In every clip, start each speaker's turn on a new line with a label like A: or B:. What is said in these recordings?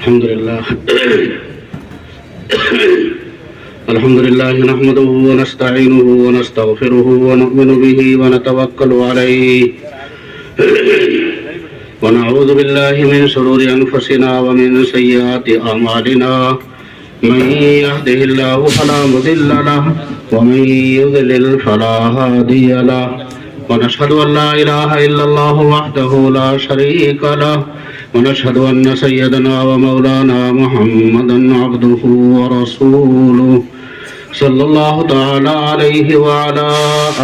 A: الحمد لله نحمده ونستعينه ونستغفره ونؤمن به ونتوكل عليه ونعوذ بالله من شرور أنفسنا ومن سيئات أعمالنا من يهده الله فلا مضل له ومن يضلل فلا هادي له ونشهد أن لا إله إلا الله وحده لا شريك له ونشهد أن سيدنا ومولانا محمدا عبده ورسوله صلى الله تعالى عليه وعلى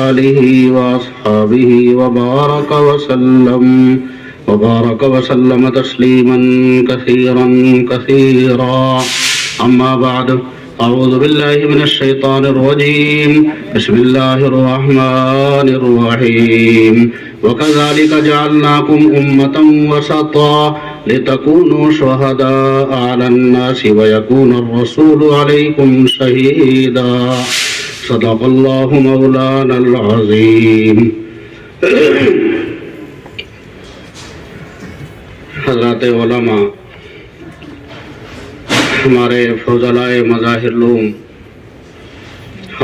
A: آله وأصحابه وبارك وسلم تسليما كثيرا كثيرا. أما بعد، أعوذ بالله من الشيطان الرجيم. بسم الله الرحمن الرحيم. وكذلك جعلناكم أمة وسطا لتكونوا شهداء على الناس ويكون الرسول عليكم شهيدا. صدق الله مولانا العظيم. حضرات علماء، ہمارے فضلائے مظاہر علوم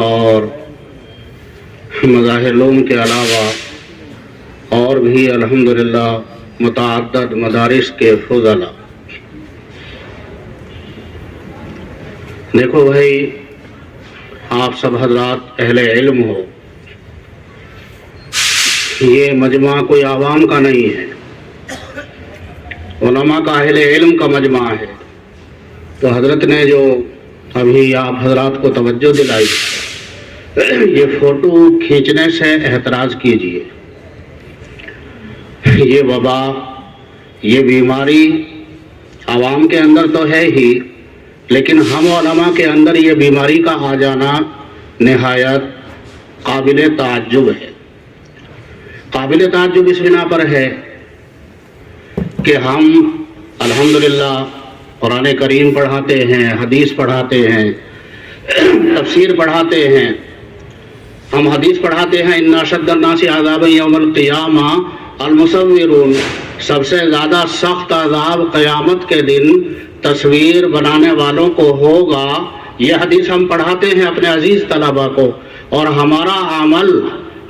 A: اور مظاہر علوم کے علاوہ اور بھی الحمدللہ متعدد مدارس کے فضلاء. دیکھو بھائی، آپ سب حضرات اہل علم ہو. یہ مجمع کوئی عوام کا نہیں ہے، علماء کا، اہل علم کا مجمع ہے. تو حضرت نے جو ابھی آپ حضرات کو توجہ دلائی، یہ فوٹو کھینچنے سے احتراز کیجیے. یہ وبا، یہ بیماری عوام کے اندر تو ہے ہی، لیکن ہم علماء کے اندر یہ بیماری کا آ جانا نہایت قابل تعجب ہے. قابل تعجب اس بنا پر ہے کہ ہم الحمدللہ قرآن کریم پڑھاتے ہیں، حدیث پڑھاتے ہیں، تفسیر پڑھاتے ہیں. ہم حدیث پڑھاتے ہیں ان اشد الناس عذابا یوم القیامہ المصورون. سب سے زیادہ سخت عذاب قیامت کے دن تصویر بنانے والوں کو ہوگا. یہ حدیث ہم پڑھاتے ہیں اپنے عزیز طلباء کو، اور ہمارا عمل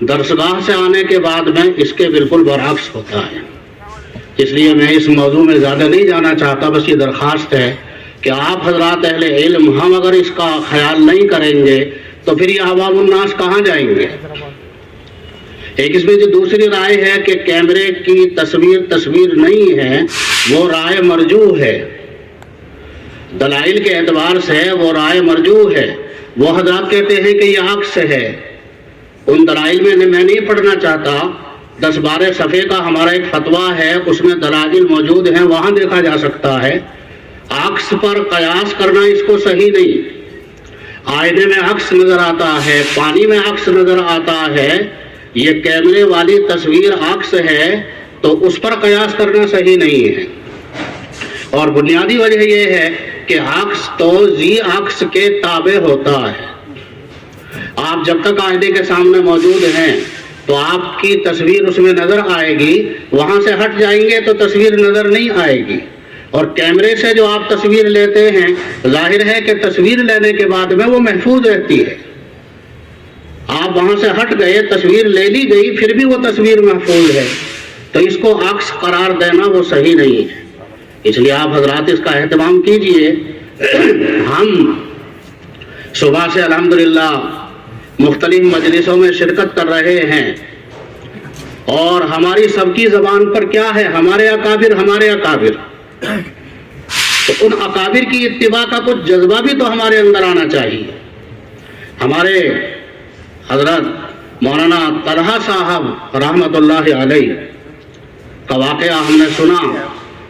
A: درسگاہ سے آنے کے بعد میں اس کے بالکل برعکس ہوتا ہے. اس لیے میں اس موضوع میں زیادہ نہیں جانا چاہتا. بس یہ درخواست ہے کہ آپ حضرات اہل علم، ہم اگر اس کا خیال نہیں کریں گے تو پھر یہ عوام الناس کہاں جائیں گے. ایک اس میں جو دوسری رائے ہے کہ کیمرے کی تصویر نہیں ہے، وہ رائے مرجوح ہے. دلائل کے اعتبار سے وہ رائے مرجوح ہے. وہ حضرات کہتے ہیں کہ یہ عکس ہے. ان دلائل میں میں نہیں پڑھنا چاہتا. 10-12 صفحے کا ہمارا ایک فتویٰ ہے، اس میں دلائل موجود ہیں، وہاں دیکھا جا سکتا ہے. عکس پر قیاس کرنا اس کو صحیح نہیں. آئینے میں عکس نظر آتا ہے، پانی میں عکس نظر آتا ہے. یہ کیمرے والی تصویر عکس ہے تو اس پر قیاس کرنا صحیح نہیں ہے. اور بنیادی وجہ یہ ہے کہ عکس تو ذی عکس کے تابع ہوتا ہے. آپ جب تک آئینے کے سامنے موجود ہیں تو آپ کی تصویر اس میں نظر آئے گی، وہاں سے ہٹ جائیں گے تو تصویر نظر نہیں آئے گی. اور کیمرے سے جو آپ تصویر لیتے ہیں، ظاہر ہے کہ تصویر لینے کے بعد میں وہ محفوظ رہتی ہے. آپ وہاں سے ہٹ گئے، تصویر لے لی گئی، پھر بھی وہ تصویر محفوظ ہے. تو اس کو عکس قرار دینا وہ صحیح نہیں ہے. اس لیے آپ حضرات اس کا اہتمام کیجئے. ہم صبح سے الحمدللہ مختلف مجلسوں میں شرکت کر رہے ہیں، اور ہماری سب کی زبان پر کیا ہے؟ ہمارے اکابر، ہمارے اکابر. تو ان اکابر کی اتباع کا کچھ جذبہ بھی تو ہمارے اندر آنا چاہیے. ہمارے حضرت مولانا طلحہ صاحب رحمۃ اللہ علیہ کا واقعہ ہم نے سنا.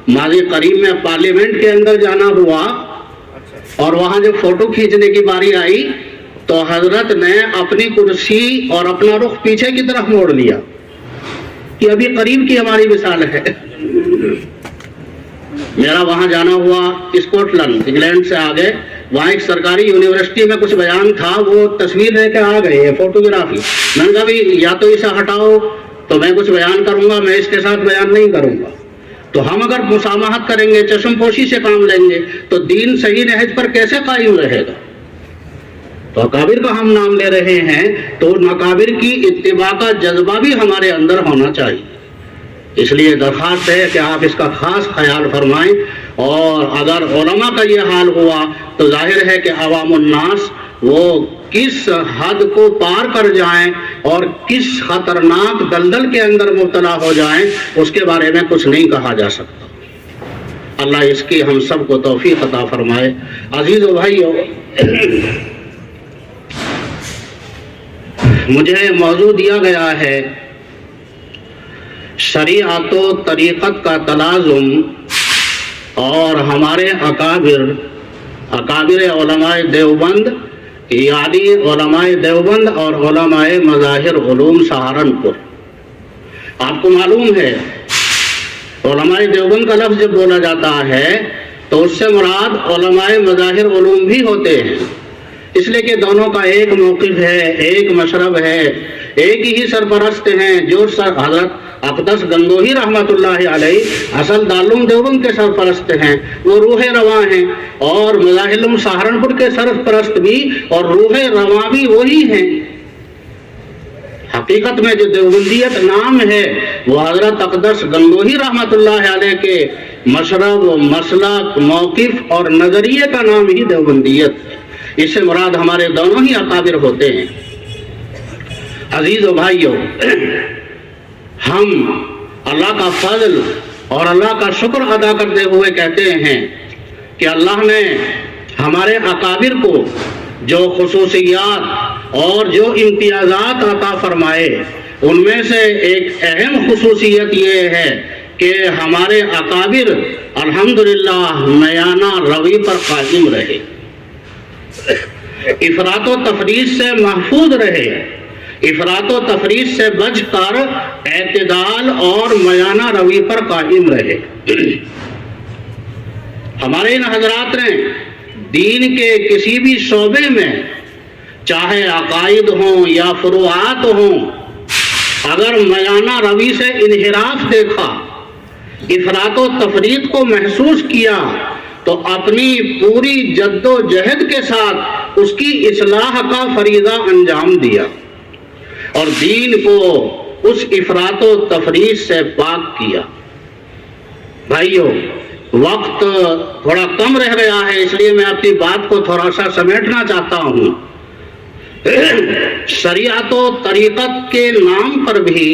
A: ماضی قریب میں پارلیمنٹ کے اندر جانا ہوا، اور وہاں جب فوٹو کھینچنے کی باری آئی تو حضرت نے اپنی کرسی اور اپنا رخ پیچھے کی طرف موڑ لیا. کہ ابھی قریب کی ہماری مثال ہے. میرا وہاں جانا ہوا اسکاٹ لینڈ، انگلینڈ سے آگے. وہاں ایک سرکاری یونیورسٹی میں کچھ بیان تھا، وہ تصویر لے کے آ گئے، فوٹوگرافی. میں نے کہا بھی یا تو اسے ہٹاؤ تو میں کچھ بیان کروں گا، میں اس کے ساتھ بیان نہیں کروں گا. تو ہم اگر مسامحت کریں گے، چشم پوشی سے کام لیں گے، تو دین صحیح نہج پر کیسے قائم رہے گا؟ تو اکابر کا ہم نام لے رہے ہیں تو ان اکابر کی اتباع کا جذبہ بھی ہمارے اندر ہونا چاہیے. اس لیے درخواست ہے کہ آپ اس کا خاص خیال فرمائیں. اور اگر علماء کا یہ حال ہوا تو ظاہر ہے کہ عوام الناس وہ کس حد کو پار کر جائیں اور کس خطرناک دلدل کے اندر مبتلا ہو جائیں، اس کے بارے میں کچھ نہیں کہا جا سکتا. اللہ اس کی ہم سب کو توفیق عطا فرمائے. عزیز و بھائیو، مجھے موضوع دیا گیا ہے شریعت و طریقت کا تلازم اور ہمارے اکابر علماء دیوبند، یعنی علماء دیوبند اور علماء مظاہر علوم سہارنپور. آپ کو معلوم ہے علماء دیوبند کا لفظ جب بولا جاتا ہے تو اس سے مراد علماء مظاہر علوم بھی ہوتے ہیں، اس لیے کہ دونوں کا ایک موقف ہے، ایک مشرب ہے، ایک ہی سرپرست ہیں. جو حضرت اقدس گنگوہی رحمۃ اللہ علیہ اصل دارالعلوم دیوبند کے سرپرست ہیں، وہ روح رواں ہیں، اور مظاہر علوم سہارنپور کے سرپرست بھی اور روح رواں بھی وہی ہیں. حقیقت میں جو دیوبندیت نام ہے وہ حضرت اقدس گنگوہی رحمۃ اللہ علیہ کے مشرب، مسلک، موقف اور نظریے کا نام ہی دیوبندیت ہے. اس سے مراد ہمارے دونوں ہی اکابر ہوتے ہیں. عزیز و بھائیو، ہم اللہ کا فضل اور اللہ کا شکر ادا کرتے ہوئے کہتے ہیں کہ اللہ نے ہمارے اکابر کو جو خصوصیات اور جو امتیازات عطا فرمائے، ان میں سے ایک اہم خصوصیت یہ ہے کہ ہمارے اکابر الحمدللہ میانہ روی پر قائم رہے، افراط و تفریط سے محفوظ رہے، افراط و تفریط سے بچ کر اعتدال اور میانہ روی پر قائم رہے. ہمارے ان حضرات نے دین کے کسی بھی شعبے میں، چاہے عقائد ہوں یا فروعات ہوں، اگر میانہ روی سے انحراف دیکھا، افراط و تفریط کو محسوس کیا، تو اپنی پوری جد و جہد کے ساتھ اس کی اصلاح کا فریضہ انجام دیا اور دین کو اس افراط و تفریط سے پاک کیا. بھائیو، وقت تھوڑا کم رہ گیا ہے، اس لیے میں اپنی بات کو تھوڑا سا سمیٹنا چاہتا ہوں. شریعت و طریقت کے نام پر بھی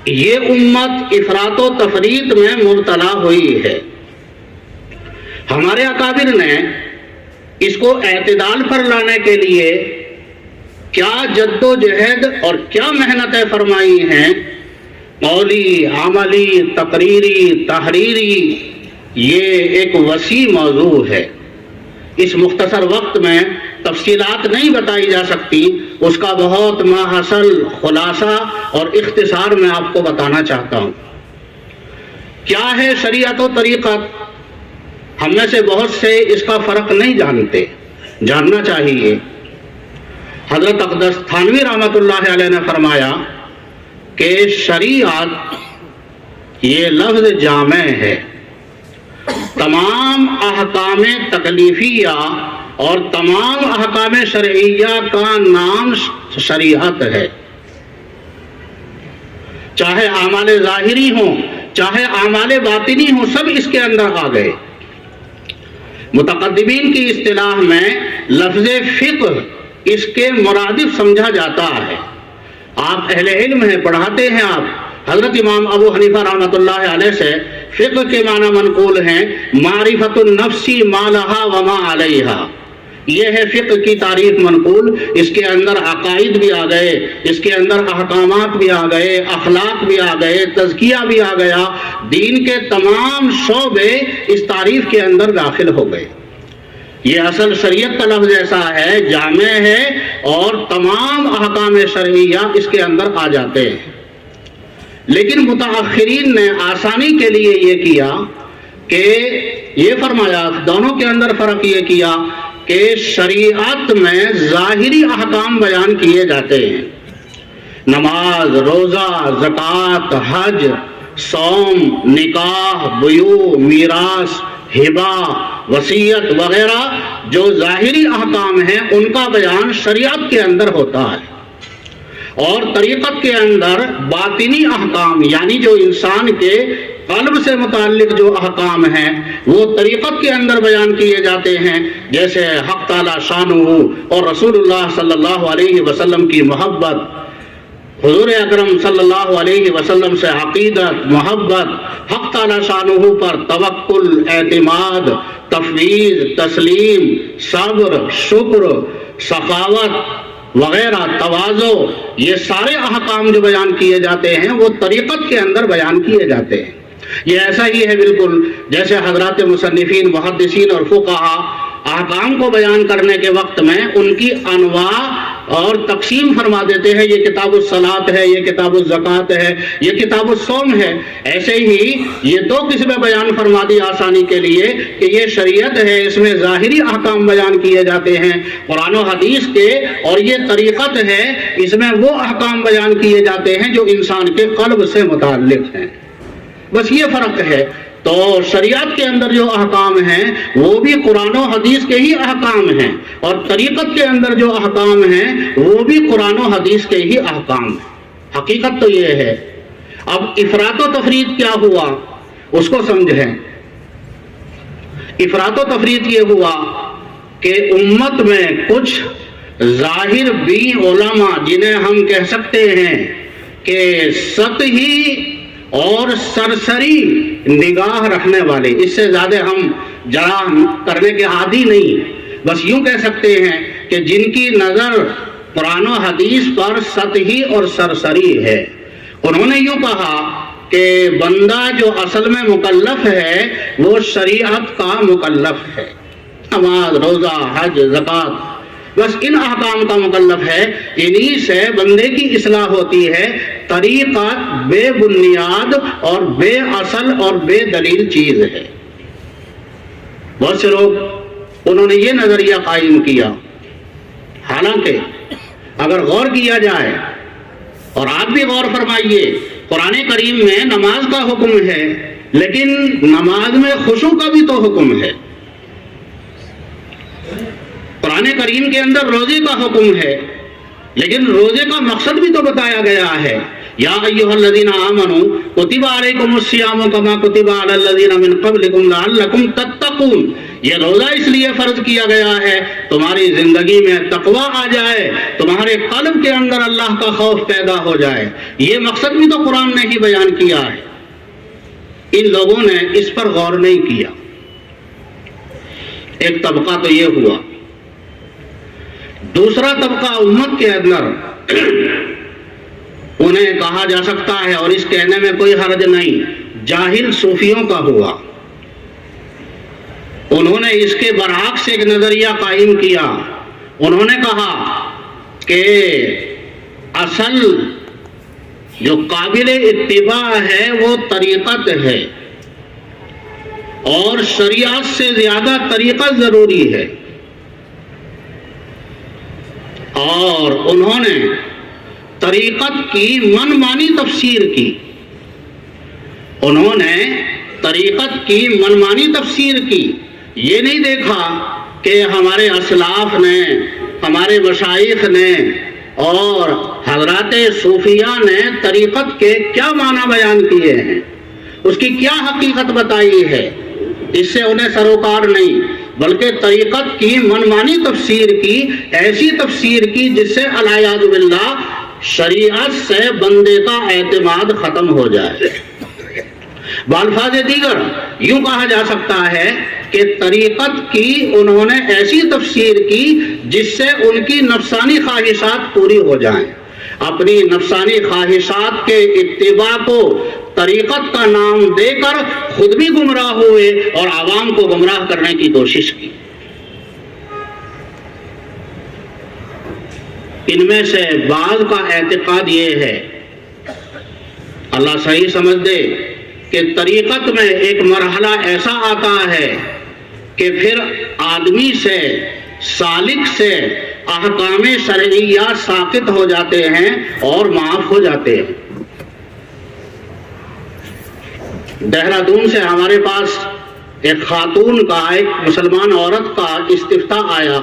A: یہ امت افراط و تفریط میں مبتلا ہوئی ہے. ہمارے اکابر نے اس کو اعتدال پر لانے کے لیے کیا جد و جہد اور کیا محنتیں فرمائی ہیں. قولی، عملی، تقریری، تحریری، یہ ایک وسیع موضوع ہے. اس مختصر وقت میں تفصیلات نہیں بتائی جا سکتی، اس کا بہت ماحصل خلاصہ اور اختصار میں آپ کو بتانا چاہتا ہوں. کیا ہے شریعت و طریقت؟ ہم میں سے بہت سے اس کا فرق نہیں جانتے، جاننا چاہیے. حضرت اقدس تھانوی رحمۃ اللہ علیہ نے فرمایا کہ شریعت یہ لفظ جامع ہے، تمام احکام تکلیفیہ اور تمام احکام شرعیہ کا نام شریعت ہے. چاہے اعمال ظاہری ہوں، چاہے اعمال باطنی ہوں، سب اس کے اندر آ گئے. متقدمین کی اصطلاح میں لفظ فقہ اس کے مرادف سمجھا جاتا ہے. آپ اہل علم ہیں، پڑھاتے ہیں. آپ حضرت امام ابو حنیفہ رحمۃ اللہ علیہ سے فقہ کے معنی منقول ہیں معرفت النفس ما لہا وما علیہا. یہ ہے فقہ کی تعریف منقول. اس کے اندر عقائد بھی آ گئے، اس کے اندر احکامات بھی آ گئے، اخلاق بھی آ گئے، تزکیہ بھی آ گیا. دین کے تمام شعبے اس تعریف کے اندر داخل ہو گئے. یہ اصل شریعت کا لفظ ایسا ہے، جامع ہے اور تمام احکام شرعیہ اس کے اندر آ جاتے ہیں. لیکن متاخرین نے آسانی کے لیے یہ کیا کہ یہ فرمایا، دونوں کے اندر فرق یہ کیا کہ شریعت میں ظاہری احکام بیان کیے جاتے ہیں، نماز، روزہ، زکوٰۃ، حج صوم، نکاح، بیوع، میراث، ہبہ، وصیت وغیرہ جو ظاہری احکام ہیں ان کا بیان شریعت کے اندر ہوتا ہے، اور طریقت کے اندر باطنی احکام یعنی جو انسان کے قلب سے متعلق جو احکام ہیں وہ طریقت کے اندر بیان کیے جاتے ہیں، جیسے حق تعالی شانہ اور رسول اللہ صلی اللہ علیہ وسلم کی محبت، حضور اکرم صلی اللہ علیہ وسلم سے عقیدت، محبت، حق تعالی شانہ پر توکل، اعتماد، تفویض، تسلیم، صبر، شکر، سخاوت وغیرہ، تواضع، یہ سارے احکام جو بیان کیے جاتے ہیں وہ طریقت کے اندر بیان کیے جاتے ہیں۔ یہ ایسا ہی ہے بالکل جیسے حضرات مصنفین، محدثین اور فقہا احکام کو بیان کرنے کے وقت میں ان کی انواع اور تقسیم فرما دیتے ہیں، یہ کتاب الصلاۃ ہے، یہ کتاب الزکوٰۃ ہے، یہ کتاب الصوم ہے۔ ایسے ہی یہ دو قسمیں بیان فرما دی آسانی کے لیے کہ یہ شریعت ہے، اس میں ظاہری احکام بیان کیے جاتے ہیں قرآن و حدیث کے، اور یہ طریقت ہے، اس میں وہ احکام بیان کیے جاتے ہیں جو انسان کے قلب سے متعلق ہیں۔ بس یہ فرق ہے۔ تو شریعت کے اندر جو احکام ہیں وہ بھی قرآن و حدیث کے ہی احکام ہیں، اور طریقت کے اندر جو احکام ہیں وہ بھی قرآن و حدیث کے ہی احکام ہیں۔ حقیقت تو یہ ہے۔ اب افراط و تفریط کیا ہوا اس کو سمجھیں۔ افراط و تفریط یہ ہوا کہ امت میں کچھ ظاہر بی علماء جنہیں ہم کہہ سکتے ہیں کہ سطحی اور سرسری نگاہ رکھنے والے، اس سے زیادہ ہم جرح کرنے کے عادی نہیں، بس یوں کہہ سکتے ہیں کہ جن کی نظر قرآن و حدیث پر سطحی اور سرسری ہے، انہوں نے یوں کہا کہ بندہ جو اصل میں مکلف ہے وہ شریعت کا مکلف ہے، نماز، روزہ، حج، زکوٰۃ، بس ان احکام کا مکلف ہے، انہی سے بندے کی اصلاح ہوتی ہے۔ طریقت بے بنیاد اور بے اصل اور بے دلیل چیز ہے۔ بہت سے لوگ انہوں نے یہ نظریہ قائم کیا، حالانکہ اگر غور کیا جائے، اور آپ بھی غور فرمائیے، قرآن کریم میں نماز کا حکم ہے، لیکن نماز میں خشوع کا بھی تو حکم ہے۔ قرآن کریم کے اندر روزے کا حکم ہے، لیکن روزے کا مقصد بھی تو بتایا گیا ہے۔ یا ایھا الذین آمنوا کتب علیکم الصیام کما کتب علی الذین من قبلکم لعلکم تتقون، یہ روزہ اس لیے فرض کیا گیا ہے تمہاری زندگی میں تقویٰ آ جائے، تمہارے قلب کے اندر اللہ کا خوف پیدا ہو جائے۔ یہ مقصد بھی تو قرآن نے ہی بیان کیا ہے۔ ان لوگوں نے اس پر غور نہیں کیا۔ ایک طبقہ تو یہ ہوا۔ دوسرا طبقہ امت کے اندر انہیں کہا جا سکتا ہے، اور اس کہنے میں کوئی حرج نہیں، جاہل صوفیوں کا ہوا۔ انہوں نے اس کے برعکس ایک نظریہ قائم کیا۔ انہوں نے کہا کہ اصل جو قابل اتباع ہے وہ طریقت ہے، اور شریعت سے زیادہ طریقت ضروری ہے۔ اور انہوں نے طریقت کی من مانی تفسیر کی۔ انہوں نے طریقت کی من مانی تفسیر کی۔ یہ نہیں دیکھا کہ ہمارے اسلاف نے، ہمارے مشائخ نے اور حضرات صوفیہ نے طریقت کے کیا معنی بیان کیے ہیں، اس کی کیا حقیقت بتائی ہے، اس سے انہیں سروکار نہیں، بلکہ طریقت کی منمانی تفسیر کی، ایسی تفسیر کی جس سے العیاذ باللہ شریعت سے بندے کا اعتماد ختم ہو جائے۔ بالفاظ دیگر یوں کہا جا سکتا ہے کہ طریقت کی انہوں نے ایسی تفسیر کی جس سے ان کی نفسانی خواہشات پوری ہو جائیں۔ اپنی نفسانی خواہشات کے اتباع کو طریقت کا نام دے کر خود بھی گمراہ ہوئے اور عوام کو گمراہ کرنے کی کوشش کی۔ ان میں سے بعض کا اعتقاد یہ ہے، اللہ صحیح سمجھ دے، کہ طریقت میں ایک مرحلہ ایسا آتا ہے کہ پھر آدمی سے، سالک سے احکام شرعیہ ساقط ہو جاتے ہیں اور معاف ہو جاتے ہیں۔ دہرادون سے ہمارے پاس ایک خاتون کا، ایک مسلمان عورت کا استفتاء آیا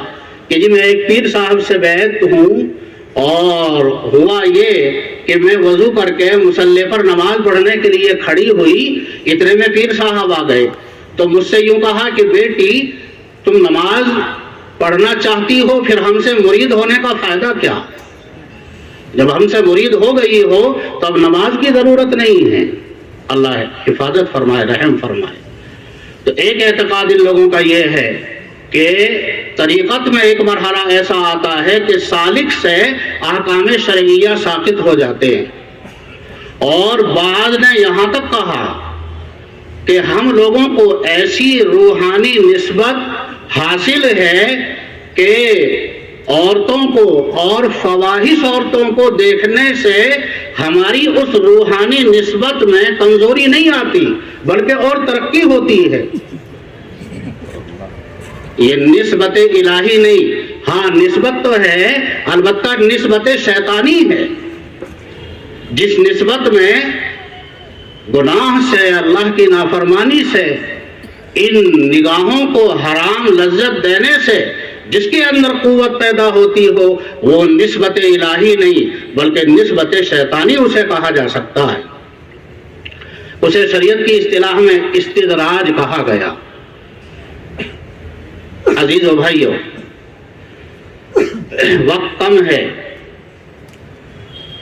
A: کہ جی میں ایک پیر صاحب سے بیعت ہوں اور ہوا یہ کہ میں وضو کر کے مصلی پر نماز پڑھنے کے لیے کھڑی ہوئی، اتنے میں پیر صاحب آ گئے تو مجھ سے یوں کہا کہ بیٹی تم نماز پڑھنا چاہتی ہو، پھر ہم سے مرید ہونے کا فائدہ کیا؟ جب ہم سے مرید ہو گئی ہو تو اب نماز کی ضرورت نہیں ہے۔ اللہ حفاظت فرمائے، رحم فرمائے۔ تو ایک اعتقاد ان لوگوں کا یہ ہے کہ طریقت میں ایک مرحلہ ایسا آتا ہے کہ سالک سے احکام شرعیہ ساقط ہو جاتے ہیں، اور بعض نے یہاں تک کہا کہ ہم لوگوں کو ایسی روحانی نسبت حاصل ہے کہ عورتوں کو اور فواحش عورتوں کو دیکھنے سے ہماری اس روحانی نسبت میں کمزوری نہیں آتی بلکہ اور ترقی ہوتی ہے۔ یہ نسبت الہی نہیں، ہاں نسبت تو ہے، البتہ نسبت شیطانی ہے، جس نسبت میں گناہ سے، اللہ کی نافرمانی سے، ان نگاہوں کو حرام لذت دینے سے جس کے اندر قوت پیدا ہوتی ہو، وہ نسبت الہی نہیں بلکہ نسبت شیطانی اسے کہا جا سکتا ہے۔ اسے شریعت کی اصطلاح میں استدراج کہا گیا۔ عزیزو بھائیو، وقت کم ہے،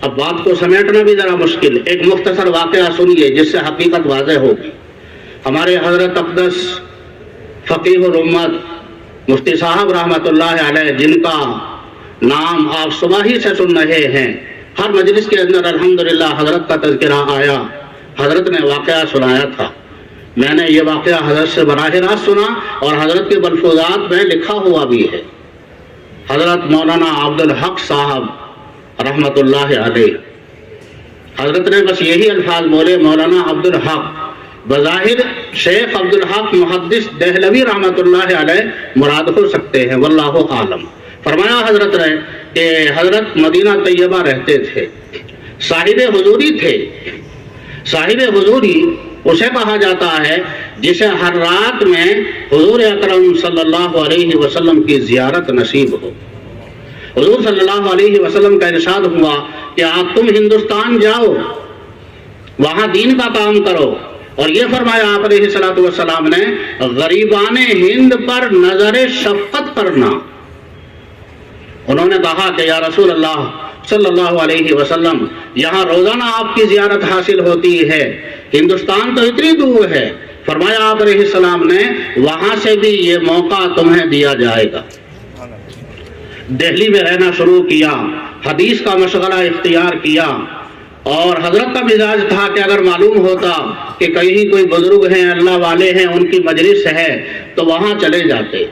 A: اب بات کو سمیٹنا بھی ذرا مشکل۔ ایک مختصر واقعہ سنیے جس سے حقیقت واضح ہوگی۔ ہمارے حضرت اقدس فقیہ الامت مفتی صاحب رحمۃ اللہ علیہ، جن کا نام آپ صبح ہی سے سن رہے ہیں، ہر مجلس کے اندر الحمدللہ حضرت کا تذکرہ آیا، حضرت نے واقعہ سنایا تھا۔ میں نے یہ واقعہ حضرت سے براہ راست سنا اور حضرت کے ملفوظات میں لکھا ہوا بھی ہے۔ حضرت مولانا عبدالحق صاحب رحمۃ اللہ علیہ، حضرت نے بس یہی الفاظ بولے، مولانا عبدالحق، بظاہر شیخ عبدالحق محدث دہلوی رحمۃ اللہ علیہ مراد ہو سکتے ہیں، واللہ عالم۔ فرمایا حضرت نے کہ حضرت مدینہ طیبہ رہتے تھے، صاحب حضوری تھے۔ صاحب حضوری اسے کہا جاتا ہے جسے ہر رات میں حضور اکرم صلی اللہ علیہ وسلم کی زیارت نصیب ہو۔ حضور صلی اللہ علیہ وسلم کا ارشاد ہوا کہ آپ تم ہندوستان جاؤ، وہاں دین کا کام کرو، اور یہ فرمایا آپ علیہ الصلوۃ والسلام نے، غریبان ہند پر نظر شفقت کرنا۔ انہوں نے کہا کہ یا رسول اللہ صلی اللہ علیہ وسلم، یہاں روزانہ آپ کی زیارت حاصل ہوتی ہے، ہندوستان تو اتنی دور ہے۔ فرمایا آپ علیہ السلام نے، وہاں سے بھی یہ موقع تمہیں دیا جائے گا۔ دہلی میں رہنا شروع کیا، حدیث کا مشغلہ اختیار کیا، اور حضرت کا مزاج تھا کہ اگر معلوم ہوتا کہ کہیں کوئی بزرگ ہیں، اللہ والے ہیں، ان کی مجلس ہے تو وہاں چلے جاتے۔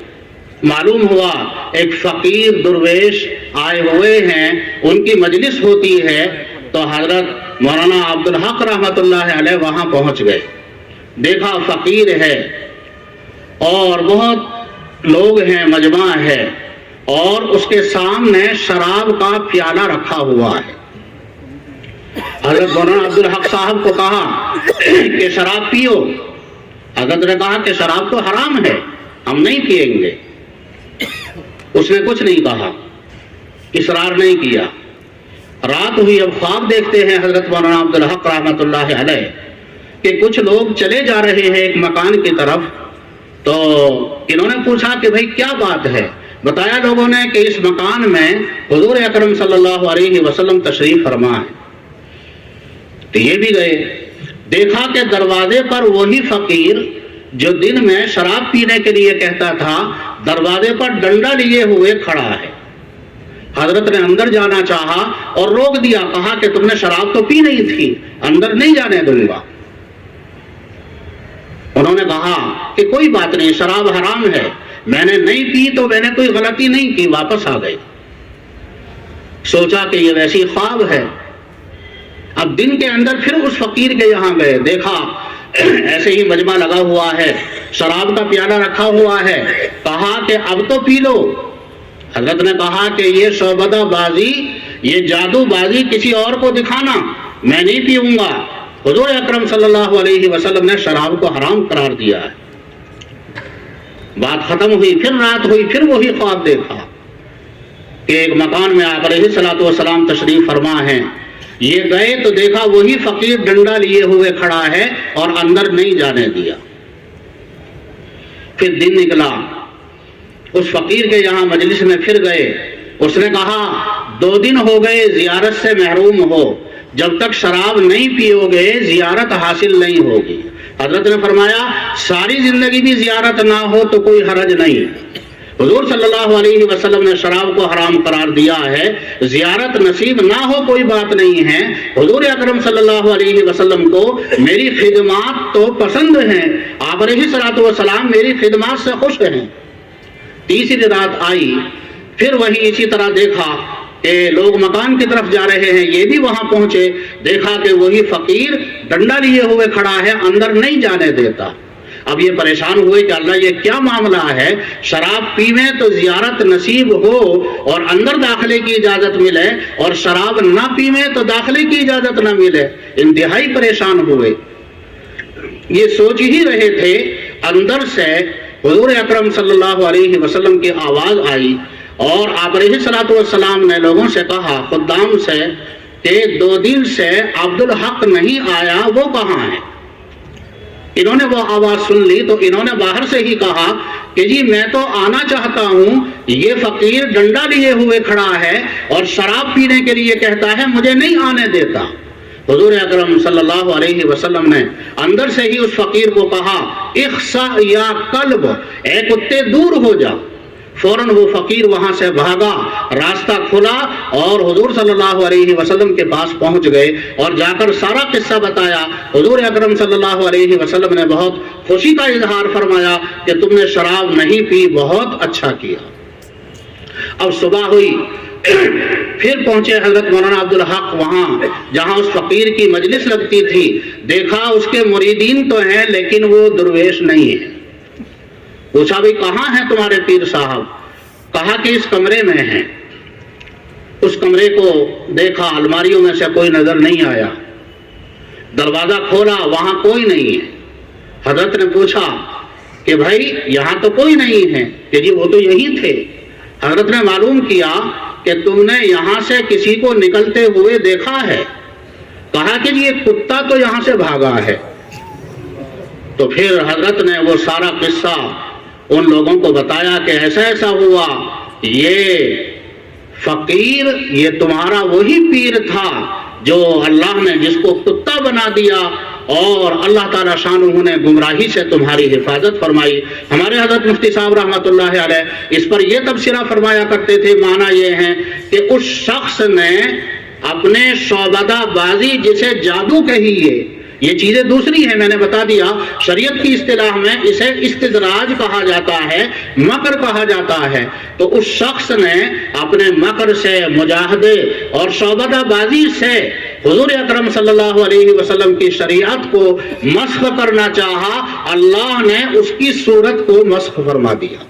A: معلوم ہوا ایک فقیر درویش آئے ہوئے ہیں، ان کی مجلس ہوتی ہے، تو حضرت مولانا عبدالحق رحمۃ اللہ علیہ وہاں پہنچ گئے۔ دیکھا فقیر ہے اور بہت لوگ ہیں، مجمع ہے، اور اس کے سامنے شراب کا پیالہ رکھا ہوا ہے۔ حضرت مولانا عبدالحق صاحب کو کہا کہ شراب پیو۔ حضرت نے کہا کہ شراب تو حرام ہے، ہم نہیں پیئیں گے۔ اس نے کچھ نہیں کہا، اصرار نہیں کیا۔ رات ہوئی، اب خواب دیکھتے ہیں حضرت مولانا عبدالحق رحمۃ اللہ علیہ کہ کچھ لوگ چلے جا رہے ہیں ایک مکان کی طرف، تو انہوں نے پوچھا کہ بھئی کیا بات ہے؟ بتایا لوگوں نے کہ اس مکان میں حضور اکرم صلی اللہ علیہ وسلم تشریف فرما ہے۔ تو یہ بھی گئے، دیکھا کہ دروازے پر وہی فقیر جو دن میں شراب پینے کے لیے کہتا تھا، دروازے پر ڈنڈا لیے ہوئے کھڑا ہے۔ حضرت نے اندر جانا چاہا اور روک دیا، کہا کہ تم نے شراب تو پی نہیں تھی، اندر نہیں جانے دوں گا۔ انہوں نے کہا کہ کوئی بات نہیں، شراب حرام ہے، میں نے نہیں پی تو میں نے کوئی غلطی نہیں کی، واپس آ گئے۔ سوچا کہ یہ ویسی خواب ہے۔ اب دن کے اندر پھر اس فقیر کے یہاں گئے، دیکھا ایسے ہی مجمع لگا ہوا ہے، شراب کا پیالہ رکھا ہوا ہے، کہا کہ اب تو پی لو۔ حضرت نے کہا کہ یہ شعبدہ بازی، یہ جادو بازی کسی اور کو دکھانا، میں نہیں پیوں گا۔ حضور اکرم صلی اللہ علیہ وسلم نے شراب کو حرام قرار دیا ہے۔ بات ختم ہوئی، پھر رات ہوئی، پھر وہی خواب دیکھا کہ ایک مکان میں آپ علیہ الصلوۃ والسلام تشریف فرما ہیں۔ یہ گئے تو دیکھا وہی فقیر ڈنڈا لیے ہوئے کھڑا ہے اور اندر نہیں جانے دیا۔ پھر دن نکلا، اس فقیر کے یہاں مجلس میں پھر گئے۔ اس نے کہا 2 دن ہو گئے زیارت سے محروم ہو، جب تک شراب نہیں پیو گے زیارت حاصل نہیں ہوگی۔ حضرت نے فرمایا ساری زندگی بھی زیارت نہ ہو تو کوئی حرج نہیں۔ حضور صلی اللہ علیہ وسلم نے شراب کو حرام قرار دیا ہے، زیارت نصیب نہ ہو کوئی بات نہیں ہے۔ حضور اکرم صلی اللہ علیہ وسلم کو میری خدمات تو پسند ہیں، آپ علیہ الصلوۃ والسلام میری خدمات سے خوش ہیں۔ تیسری رات آئی، پھر وہی اسی طرح دیکھا کہ لوگ مکان کی طرف جا رہے ہیں، یہ بھی وہاں پہنچے، دیکھا کہ وہی فقیر ڈنڈا لیے ہوئے کھڑا ہے، اندر نہیں جانے دیتا۔ اب یہ پریشان ہوئے کہ اللہ یہ کیا معاملہ ہے، شراب پیویں تو زیارت نصیب ہو اور اندر داخلے کی اجازت ملے، اور شراب نہ پیویں تو داخلے کی اجازت نہ ملے۔ انتہائی پریشان ہوئے، یہ سوچ ہی رہے تھے، اندر سے حضور اکرم صلی اللہ علیہ وسلم کی آواز آئی اور آپ علیہ الصلوۃ والسلام نے لوگوں سے کہا، خدام سے، کہ 2 دن سے عبدالحق نہیں آیا، وہ کہاں ہے؟ انہوں نے وہ آواز سن لی تو انہوں نے باہر سے ہی کہا کہ جی میں تو آنا چاہتا ہوں، یہ فقیر ڈنڈا لیے ہوئے کھڑا ہے اور شراب پینے کے لیے کہتا ہے، مجھے نہیں آنے دیتا۔ حضور اکرم صلی اللہ علیہ وسلم نے اندر سے ہی اس فقیر کو کہا، اخسا یا کلب، اے کتے دور ہو جا۔ فوراً وہ فقیر وہاں سے بھاگا، راستہ کھلا اور حضور صلی اللہ علیہ وسلم کے پاس پہنچ گئے اور جا کر سارا قصہ بتایا۔ حضور اکرم صلی اللہ علیہ وسلم نے بہت خوشی کا اظہار فرمایا کہ تم نے شراب نہیں پی، بہت اچھا کیا۔ اب صبح ہوئی، پھر پہنچے حضرت مولانا عبدالحق وہاں جہاں اس فقیر کی مجلس لگتی تھی، دیکھا اس کے مریدین تو ہیں لیکن وہ درویش نہیں ہے۔ پوچھا بھی کہاں ہیں تمہارے پیر صاحب؟ کہا کہ اس کمرے میں ہیں۔ اس کمرے کو دیکھا، الماریوں میں سے کوئی نظر نہیں آیا، دروازہ کھولا، وہاں کوئی نہیں ہے۔ حضرت نے پوچھا کہ بھائی یہاں تو کوئی نہیں ہے، کہ جی وہ تو یہی تھے۔ حضرت نے معلوم کیا کہ تم نے یہاں سے کسی کو نکلتے ہوئے دیکھا ہے۔ کہا کہ جی ایک کتا تو یہاں سے بھاگا ہے۔ تو پھر حضرت نے وہ سارا قصہ ان لوگوں کو بتایا کہ ایسا ایسا ہوا، یہ فقیر یہ تمہارا وہی پیر تھا جو اللہ نے جس کو کتا بنا دیا، اور اللہ تعالیٰ شانہ نے گمراہی سے تمہاری حفاظت فرمائی۔ ہمارے حضرت مفتی صاحب رحمۃ اللہ علیہ اس پر یہ تبصرہ فرمایا کرتے تھے، معنی یہ ہے کہ اس شخص نے اپنے شعبدہ بازی جسے جادو کہیے، یہ چیزیں دوسری ہیں، میں نے بتا دیا، شریعت کی اصطلاح میں اسے استدراج کہا جاتا ہے، مکر کہا جاتا ہے۔ تو اس شخص نے اپنے مکر سے، مجاہدے اور شعبدہ بازی سے حضور اکرم صلی اللہ علیہ وسلم کی شریعت کو مسخ کرنا چاہا، اللہ نے اس کی صورت کو مسخ فرما دیا۔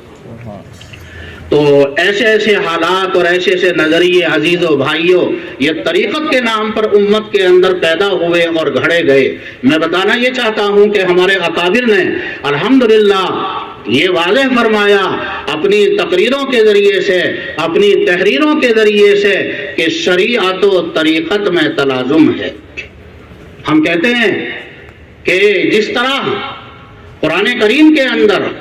A: تو ایسے ایسے حالات اور ایسے ایسے نظریے عزیزوں بھائیوں یہ طریقت کے نام پر امت کے اندر پیدا ہوئے اور گھڑے گئے۔ میں بتانا یہ چاہتا ہوں کہ ہمارے اکابر نے الحمدللہ یہ واضح فرمایا اپنی تقریروں کے ذریعے سے، اپنی تحریروں کے ذریعے سے، کہ شریعت و طریقت میں تلازم ہے۔ ہم کہتے ہیں کہ جس طرح قرآن کریم کے اندر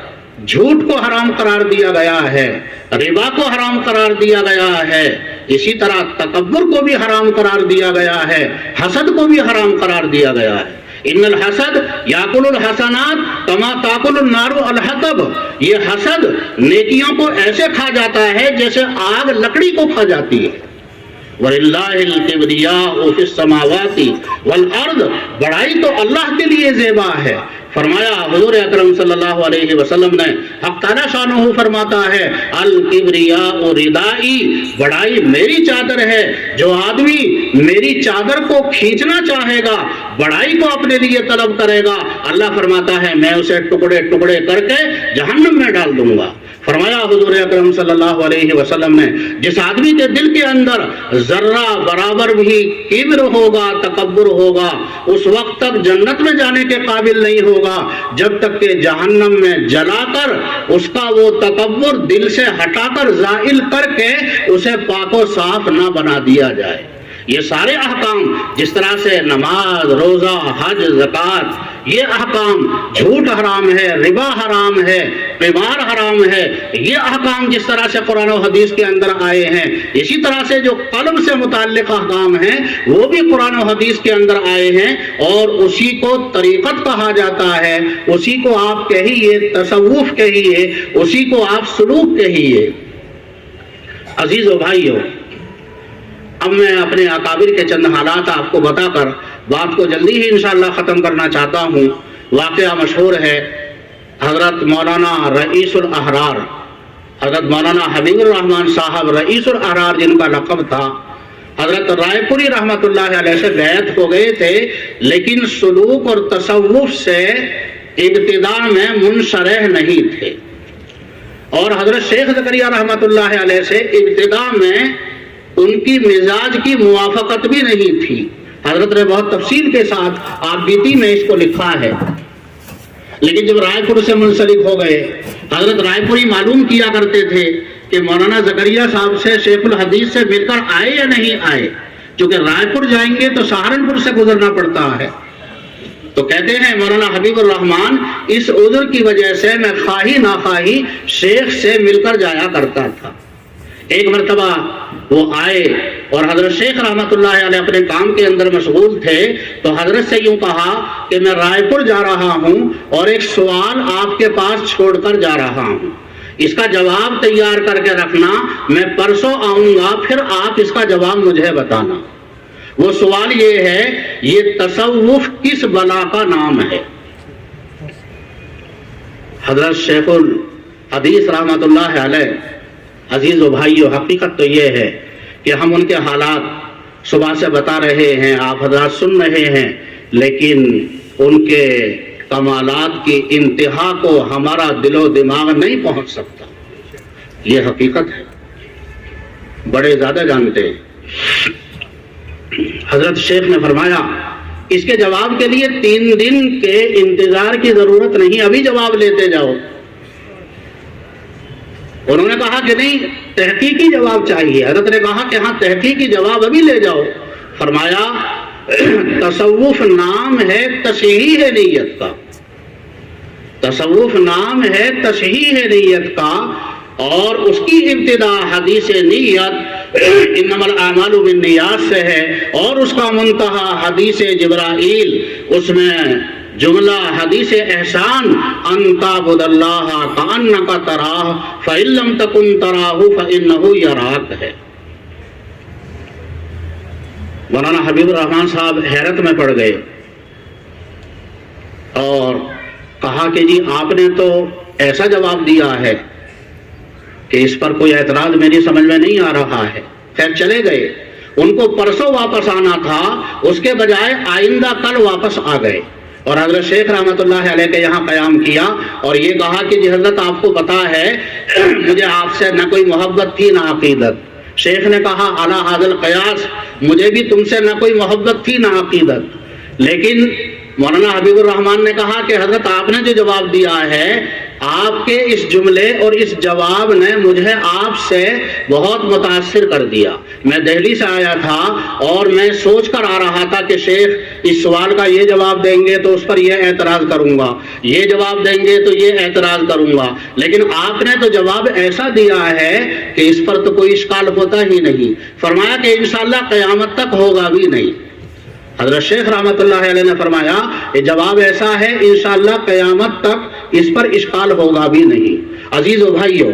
A: جھوٹ کو حرام قرار دیا گیا ہے، ربا کو حرام قرار دیا گیا ہے، اسی طرح تکبر کو بھی حرام قرار دیا گیا ہے، حسد کو بھی حرام قرار دیا گیا ہے۔ ان الحسد یاکل الحسنات کما تاکل النار الحطب، یہ حسد نیکیوں کو ایسے کھا جاتا ہے جیسے آگ لکڑی کو کھا جاتی ہے۔ وَلِلَّهِ الْكِبْرِيَاءُ فِي السَّمَاوَاتِ وَالْأَرْضِ، بڑائی تو اللہ کے لیے زیبا ہے۔ فرمایا حضور اکرم صلی اللہ علیہ وسلم نے، حق تعالی شانہ فرماتا ہے، الکبریاء ردائی، بڑائی میری چادر ہے۔ جو آدمی میری چادر کو کھینچنا چاہے گا، بڑائی کو اپنے لیے طلب کرے گا، اللہ فرماتا ہے میں اسے ٹکڑے ٹکڑے کر کے جہنم میں ڈال دوں گا۔ فرمایا حضور اکرم صلی اللہ علیہ وسلم نے جس آدمی کے دل کے اندر ذرہ برابر بھی کبر ہوگا، تکبر ہوگا، اس وقت تک جنت میں جانے کے قابل نہیں ہوگا جب تک کہ جہنم میں جلا کر اس کا وہ تکبر دل سے ہٹا کر زائل کر کے اسے پاک و صاف نہ بنا دیا جائے۔ یہ سارے احکام جس طرح سے نماز، روزہ، حج، زکوٰۃ، یہ احکام، جھوٹ حرام ہے، ربا حرام ہے، قمار حرام ہے، یہ احکام جس طرح سے قرآن و حدیث کے اندر آئے ہیں، اسی طرح سے جو قلب سے متعلق احکام ہیں وہ بھی قرآن و حدیث کے اندر آئے ہیں، اور اسی کو طریقت کہا جاتا ہے، اسی کو آپ کہیے تصوف کہیے، اسی کو آپ سلوک کہیے۔ عزیزو بھائیو، اب میں اپنے اکابر کے چند حالات آپ کو بتا کر بات کو جلدی ہی انشاءاللہ ختم کرنا چاہتا ہوں۔ واقعہ مشہور ہے، حضرت مولانا رئیس الاحرار، حضرت مولانا حبیب الرحمن صاحب رئیس الاحرار جن کا لقب تھا، حضرت رائے پوری رحمۃ اللہ علیہ سے بیعت ہو گئے تھے، لیکن سلوک اور تصوف سے ابتداء میں منشرح نہیں تھے، اور حضرت شیخ زکریا رحمۃ اللہ علیہ سے ابتداء میں ان کی مزاج کی موافقت بھی نہیں تھی۔ حضرت نے بہت تفصیل کے ساتھ آپ بیتی میں اس کو لکھا ہے، لیکن جب رائے پور سے منسلک ہو گئے، حضرت رائے پوری معلوم کیا کرتے تھے کہ مولانا زکریا صاحب سے شیخ الحدیث سے مل کر آئے یا نہیں آئے، چونکہ رائے پور جائیں گے تو سہارنپور سے گزرنا پڑتا ہے۔ تو کہتے ہیں مولانا حبیب الرحمن اس عذر کی وجہ سے میں خواہی ناخواہی شیخ سے مل کر جایا کرتا تھا۔ ایک مرتبہ وہ آئے اور حضرت شیخ رحمۃ اللہ علیہ اپنے کام کے اندر مشغول تھے، تو حضرت سے یوں کہا کہ میں رائے پور جا رہا ہوں اور ایک سوال آپ کے پاس چھوڑ کر جا رہا ہوں، اس کا جواب تیار کر کے رکھنا، میں پرسوں آؤں گا، پھر آپ اس کا جواب مجھے بتانا۔ وہ سوال یہ ہے، یہ تصوف کس بلا کا نام ہے؟ حضرت شیخ الحدیث رحمۃ اللہ علیہ، عزیز و بھائیو، حقیقت تو یہ ہے کہ ہم ان کے حالات صبح سے بتا رہے ہیں، آپ حضرات سن رہے ہیں، لیکن ان کے کمالات کی انتہا کو ہمارا دل و دماغ نہیں پہنچ سکتا، یہ حقیقت ہے، بڑے زیادہ جانتے ہیں۔ حضرت شیخ نے فرمایا اس کے جواب کے لیے 3 دن کے انتظار کی ضرورت نہیں، ابھی جواب لیتے جاؤ۔ انہوں نے کہا کہ نہیں، تحقیقی جواب چاہیے۔ حضرت نے کہا کہ ہاں، تحقیقی جواب ابھی لے جاؤ۔ فرمایا تصوف نام ہے تصحیح نیت کا، تصوف نام ہے تصحیح نیت کا، اور اس کی ابتدا حدیث نیت انما الاعمال بالنیات سے ہے، اور اس کا منتہا حدیث جبرائیل، اس میں جملہ حدیث احسان ان تعبد اللہ کأنک تراہ فإن لم تکن تراہ فإنہ یراک ہے۔ مولانا حبیب الرحمن صاحب حیرت میں پڑ گئے اور کہا کہ جی آپ نے تو ایسا جواب دیا ہے کہ اس پر کوئی اعتراض میری سمجھ میں نہیں آ رہا ہے۔ خیر چلے گئے، ان کو پرسوں واپس آنا تھا، اس کے بجائے آئندہ کل واپس آ گئے، اور حضرت شیخ رحمۃ اللہ علیہ کے یہاں قیام کیا اور یہ کہا کہ جی حضرت آپ کو پتا ہے مجھے آپ سے نہ کوئی محبت تھی نہ عقیدت۔ شیخ نے کہا اعلیٰ حاضر قیاس، مجھے بھی تم سے نہ کوئی محبت تھی نہ عقیدت، لیکن مولانا حبیب الرحمن نے کہا کہ حضرت آپ نے جو جواب دیا ہے، آپ کے اس جملے اور اس جواب نے مجھے آپ سے بہت متاثر کر دیا۔ میں دہلی سے آیا تھا اور میں سوچ کر آ رہا تھا کہ شیخ اس سوال کا یہ جواب دیں گے تو اس پر یہ اعتراض کروں گا، یہ جواب دیں گے تو یہ اعتراض کروں گا، لیکن آپ نے تو جواب ایسا دیا ہے کہ اس پر تو کوئی اشکال ہوتا ہی نہیں۔ فرمایا کہ انشاءاللہ قیامت تک ہوگا بھی نہیں۔ حضرت شیخ رحمۃ اللہ علیہ نے فرمایا یہ جواب ایسا ہے انشاءاللہ قیامت تک اس پر اشکال ہوگا بھی نہیں۔ عزیز و بھائیو،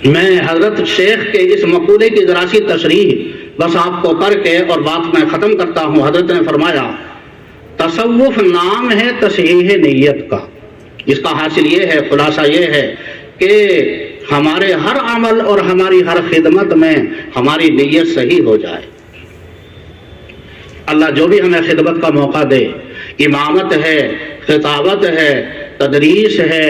A: میں حضرت شیخ کے اس مقولے کی ذرا سی تشریح بس آپ کو کر کے اور بات میں ختم کرتا ہوں۔ حضرت نے فرمایا تصوف نام ہے تصحیح نیت کا۔ اس کا حاصل یہ ہے، خلاصہ یہ ہے کہ ہمارے ہر عمل اور ہماری ہر خدمت میں ہماری نیت صحیح ہو جائے۔ اللہ جو بھی ہمیں خدمت کا موقع دے، امامت ہے، خطابت ہے، تدریس ہے،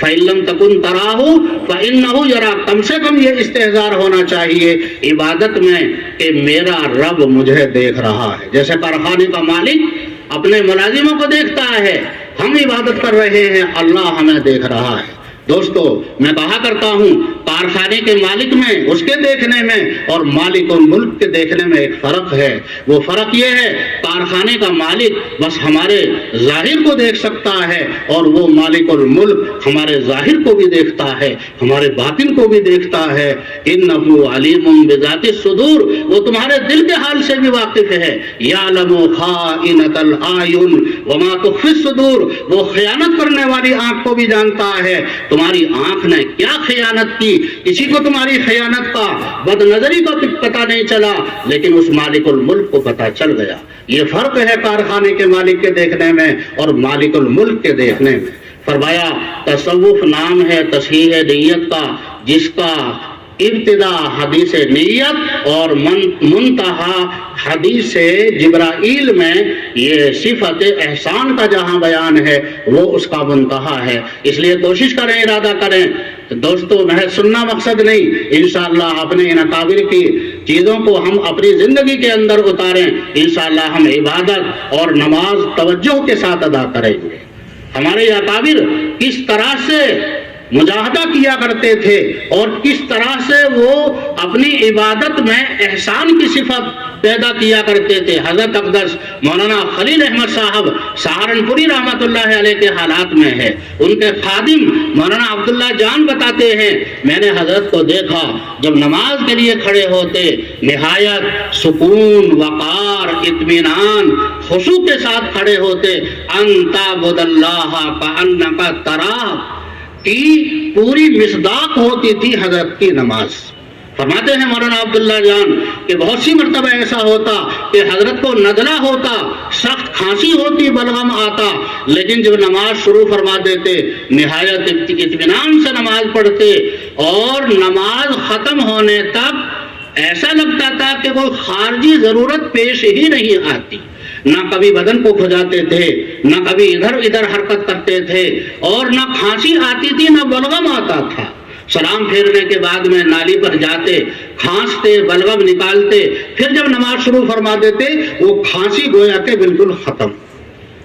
A: فَإِن لَّمْ تَكُن تَرَاهُ فَإِنَّهُ يَرَاكَ، کم سے کم یہ استحضار ہونا چاہیے عبادت میں کہ میرا رب مجھے دیکھ رہا ہے. جیسے کارخانے کا مالک اپنے ملازموں کو دیکھتا ہے، ہم عبادت کر رہے ہیں، اللہ ہمیں دیکھ رہا ہے. دوستو میں کہا کرتا ہوں کارخانے کے مالک میں، اس کے دیکھنے میں اور مالک الملک کے دیکھنے میں ایک فرق ہے. وہ فرق یہ ہے کارخانے کا مالک بس ہمارے ظاہر کو دیکھ سکتا ہے اور وہ مالک الملک ہمارے ظاہر کو بھی دیکھتا ہے، ہمارے باطن کو بھی دیکھتا ہے. انہ علیم بذات الصدور، وہ تمہارے دل کے حال سے بھی واقف ہے. یعلم خائنۃ الاعین وما تخفی الصدور، وہ خیانت کرنے والی آنکھ کو بھی جانتا ہے. تمہاری آنکھ نے کیا خیانت کی، کسی کو تمہاری خیانت کا، بد نظری کا پتہ نہیں چلا، لیکن اس مالک الملک کو پتہ چل گیا. یہ فرق ہے کارخانے کے مالک کے دیکھنے میں اور مالک الملک کے دیکھنے میں. فرمایا تصوف نام ہے تصحیح نیت کا، جس کا ابتدا حدیث نیت اور منتہا حدیث جبرائیل میں یہ صفت احسان کا جہاں بیان ہے وہ اس کا منتہا ہے. اس لیے کوشش کریں، ارادہ کریں. دوستو محض سننا مقصد نہیں، انشاءاللہ اپنے ان اکابر کی چیزوں کو ہم اپنی زندگی کے اندر اتاریں. انشاءاللہ ہم عبادت اور نماز توجہ کے ساتھ ادا کریں گے. ہمارے یہ اکابر کس طرح سے مجاہدہ کیا کرتے تھے اور کس طرح سے وہ اپنی عبادت میں احسان کی صفت پیدا کیا کرتے تھے. حضرت اقدس مولانا خلیل احمد صاحب سہارنپوری رحمۃ اللہ علیہ کے حالات میں ہے. ان کے خادم مولانا عبداللہ جان بتاتے ہیں میں نے حضرت کو دیکھا جب نماز کے لیے کھڑے ہوتے نہایت سکون، وقار، اطمینان، خشوع کے ساتھ کھڑے ہوتے. ان تعبد اللہ کأنک تراہ کی پوری مصداق ہوتی تھی حضرت کی نماز. فرماتے ہیں مولانا عبداللہ جان کہ بہت سی مرتبہ ایسا ہوتا کہ حضرت کو نزلہ ہوتا، سخت کھانسی ہوتی، بلغم آتا، لیکن جب نماز شروع فرما دیتے نہایت اطمینان سے نماز پڑھتے اور نماز ختم ہونے تک ایسا لگتا تھا کہ کوئی خارجی ضرورت پیش ہی نہیں آتی. نہ کبھی بدن کو کھجاتے تھے، نہ کبھی ادھر ادھر حرکت کرتے تھے، اور نہ کھانسی آتی تھی نہ بلغم آتا تھا. سلام پھیرنے کے بعد میں نالی پر جاتے، کھانستے، بلغم نکالتے، پھر جب نماز شروع فرما دیتے وہ کھانسی گویا کہ بالکل ختم.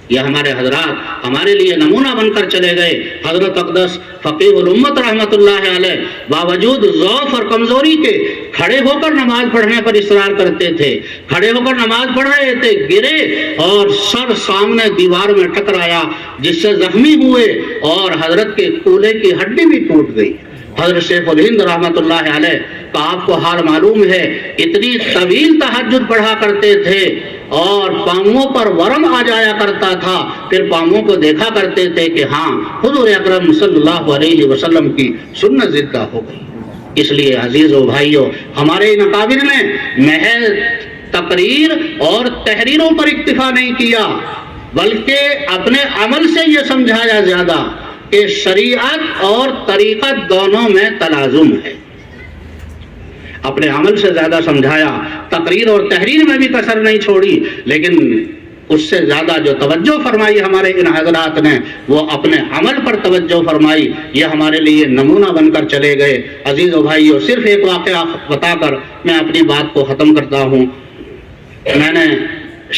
A: یہ ہمارے حضرات ہمارے لیے نمونہ بن کر چلے گئے. حضرت اقدس فقیہ الامت رحمۃ اللہ علیہ باوجود ضعف اور کمزوری کے کھڑے ہو کر نماز پڑھنے پر اصرار کرتے تھے. کھڑے ہو کر نماز پڑھ رہے تھے، گرے اور سر سامنے دیوار میں ٹکرایا جس سے زخمی ہوئے اور حضرت کے کولے کی ہڈی بھی ٹوٹ گئی. حضرت شیخ الہند رحمۃ اللہ علیہ کا آپ کو حال معلوم ہے، اتنی طویل تہجد پڑھا کرتے تھے اور پاؤں پر ورم آ جایا کرتا تھا. پھر پاؤں کو دیکھا کرتے تھے کہ ہاں حضور اکرم صلی اللہ علیہ وسلم کی سنت زندہ ہو گئی. اس لیے عزیزو بھائیو، ہمارے ان اکابر نے محض تقریر اور تحریروں پر اکتفا نہیں کیا بلکہ اپنے عمل سے یہ سمجھایا زیادہ کہ شریعت اور طریقت دونوں میں تلازم ہے. اپنے عمل سے زیادہ سمجھایا، تقریر اور تحریر میں بھی کسر نہیں چھوڑی، لیکن اس سے زیادہ جو توجہ فرمائی ہمارے ان حضرات نے وہ اپنے عمل پر توجہ فرمائی. یہ ہمارے لیے نمونہ بن کر چلے گئے. عزیز و بھائیو، صرف ایک واقعہ بتا کر میں اپنی بات کو ختم کرتا ہوں. میں نے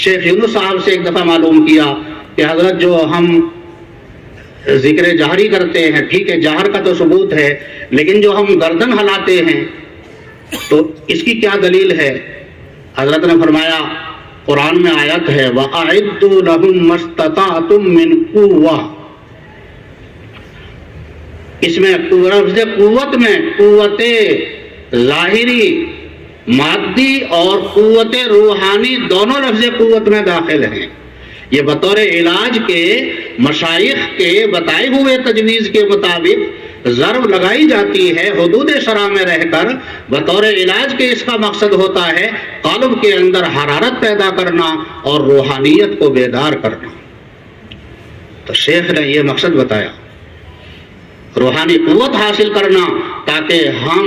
A: شیخ یونس صاحب سے ایک دفعہ معلوم کیا کہ حضرت جو ہم ذکر جہری کرتے ہیں، ٹھیک ہے جہر کا تو ثبوت ہے، لیکن جو ہم گردن ہلاتے ہیں تو اس کی کیا دلیل ہے؟ حضرت نے فرمایا قرآن میں آیت ہے وَأَعِدُّوا لَهُم مَّا اسْتَطَعْتُم مِّن قُوَّةٍ. اس میں لفظ قوت میں قوت ظاہری مادی اور قوت روحانی دونوں لفظ قوت میں داخل ہیں. یہ بطور علاج کے مشائخ کے بتائے ہوئے تجویز کے مطابق ضرب لگائی جاتی ہے حدود شرع میں رہ کر. بطور علاج کے اس کا مقصد ہوتا ہے قلب کے اندر حرارت پیدا کرنا اور روحانیت کو بیدار کرنا. تو شیخ نے یہ مقصد بتایا، روحانی قوت حاصل کرنا تاکہ ہم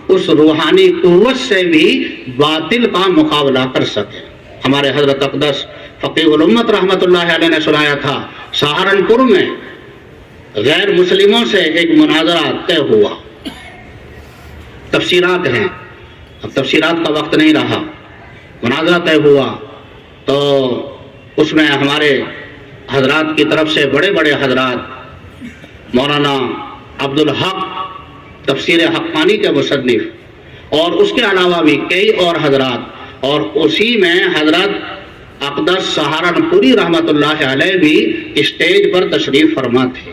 A: اس روحانی قوت سے بھی باطل کا مقابلہ کر سکیں. ہمارے حضرت اقدس فقیہ الامت رحمۃ اللہ علیہ نے سنایا تھا سہارنپور میں غیر مسلموں سے ایک مناظرہ طے ہوا. تفسیرات ہیں، اب تفسیرات کا وقت نہیں رہا. مناظرہ طے ہوا تو اس میں ہمارے حضرات کی طرف سے بڑے بڑے حضرات، مولانا عبدالحق تفسیر حقانی کے مصنف، اور اس کے علاوہ بھی کئی اور حضرات، اور اسی میں حضرت اقدس سہارنپوری رحمۃ اللہ علیہ بھی اسٹیج پر تشریف فرما تھے.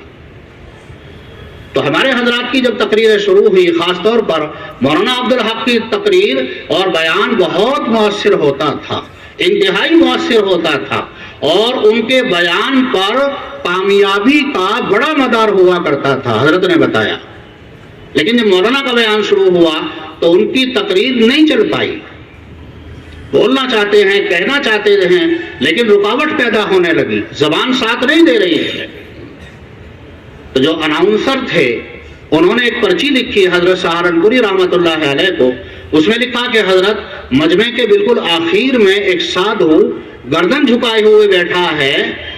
A: تو ہمارے حضرات کی جب تقریر شروع ہوئی، خاص طور پر مولانا عبدالحق کی تقریر اور بیان بہت مؤثر ہوتا تھا، انتہائی مؤثر ہوتا تھا، اور ان کے بیان پر کامیابی کا بڑا مدار ہوا کرتا تھا، حضرت نے بتایا. لیکن جب مولانا کا بیان شروع ہوا تو ان کی تقریر نہیں چل پائی. بولنا چاہتے ہیں، کہنا چاہتے ہیں، لیکن رکاوٹ پیدا ہونے لگی، زبان ساتھ نہیں دے رہی ہے. تو جو اناؤنسر تھے انہوں نے ایک پرچی لکھی حضرت سہارنپوری رحمۃ اللہ علیہ کو. اس میں لکھا کہ حضرت مجمع کے بالکل آخر میں ایک سادھو گردن جھکائے ہوئے بیٹھا ہے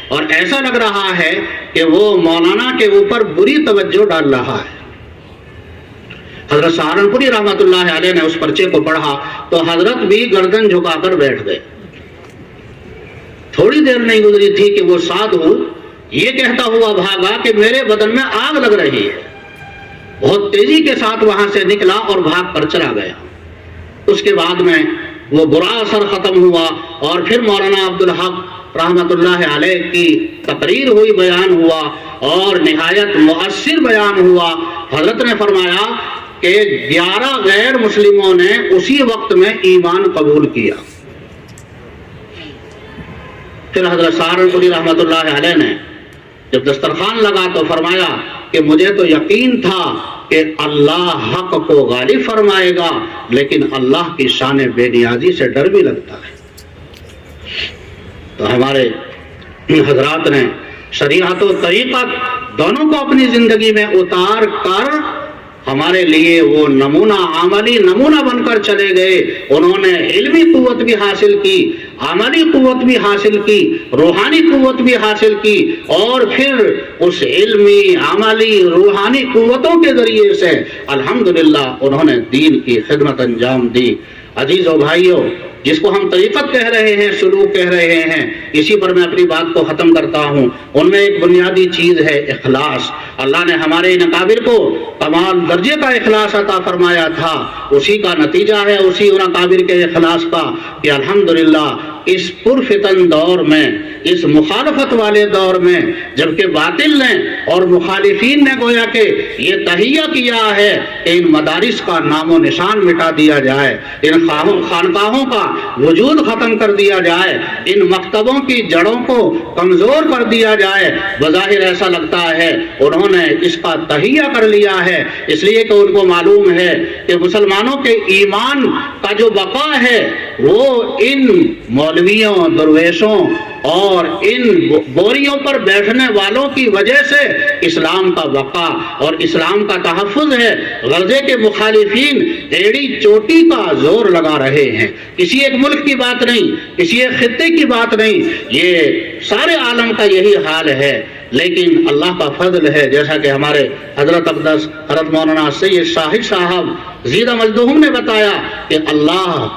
A: اور ایسا لگ رہا ہے کہ وہ مولانا کے اوپر بری توجہ ڈال رہا ہے. حضرت سہارنپوری رحمۃ اللہ علیہ نے اس پرچے کو پڑھا تو حضرت بھی گردن جھکا کر بیٹھ گئے. تھوڑی دیر نہیں گزری تھی کہ وہ سادھو یہ کہتا ہوا بھاگا کہ میرے بدن میں آگ لگ رہی ہے. بہت تیزی کے ساتھ وہاں سے نکلا اور بھاگ کر چلا گیا. اس کے بعد میں وہ برا اثر ختم ہوا اور پھر مولانا عبدالحق رحمۃ اللہ علیہ کی تقریر ہوئی، بیان ہوا اور نہایت مؤثر بیان ہوا. حضرت نے فرمایا کہ 11 غیر مسلموں نے اسی وقت میں ایمان قبول کیا. پھر حضرت سہارنپوری رحمۃ اللہ علیہ نے جب دسترخوان لگا تو فرمایا کہ مجھے تو یقین تھا کہ اللہ حق کو غالب فرمائے گا، لیکن اللہ کی شان بے نیازی سے ڈر بھی لگتا ہے. تو ہمارے حضرات نے شریعت و طریقت دونوں کو اپنی زندگی میں اتار کر ہمارے لیے وہ نمونہ، عملی نمونہ بن کر چلے گئے. انہوں نے علمی قوت بھی حاصل کی، عملی قوت بھی حاصل کی، روحانی قوت بھی حاصل کی، اور پھر اس علمی، عملی، روحانی قوتوں کے ذریعے سے الحمدللہ انہوں نے دین کی خدمت انجام دی. عزیزو بھائیو، جس کو ہم طریقت کہہ رہے ہیں، سلوک کہہ رہے ہیں، اسی پر میں اپنی بات کو ختم کرتا ہوں. ان میں ایک بنیادی چیز ہے اخلاص. اللہ نے ہمارے ان اکابر کو کمال درجے کا اخلاص عطا فرمایا تھا. اسی کا نتیجہ ہے، اسی ان اکابر کے اخلاص کا، کہ الحمدللہ اس پرفتن دور میں، اس مخالفت والے دور میں، جبکہ باطل نے اور مخالفین نے گویا کہ یہ تہیہ کیا ہے کہ ان مدارس کا نام و نشان مٹا دیا جائے، ان خانقاہوں کا وجود ختم کر دیا جائے، ان مکتبوں کی جڑوں کو کمزور کر دیا جائے. بظاہر ایسا لگتا ہے انہوں نے اس کا تہیہ کر لیا ہے، اس لیے کہ ان کو معلوم ہے کہ مسلمانوں کے ایمان کا جو بقا ہے وہ ان مولویوں، درویشوں اور ان بوریوں پر بیٹھنے والوں کی وجہ سے اسلام کا بقا اور اسلام کا تحفظ ہے. غرضے کے مخالفین ایڑی چوٹی کا زور لگا رہے ہیں. کسی ایک ملک کی بات نہیں، کسی ایک خطے کی بات نہیں، یہ سارے عالم کا یہی حال ہے. لیکن اللہ کا فضل ہے، جیسا کہ ہمارے حضرت اقدس حضرت مولانا سید شاہد صاحب زیدہ مجدہم نے بتایا کہ اللہ